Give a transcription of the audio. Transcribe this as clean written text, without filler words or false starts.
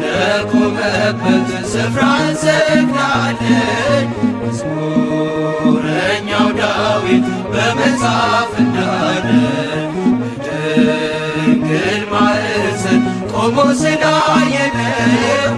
ለቆመበት ስፍራ እንሰግዳለን። መዝሙረኛው ዳዊት በመጽሐፍ እንዳለ በድንግል ማኅፀን ቆሞ ስላየነው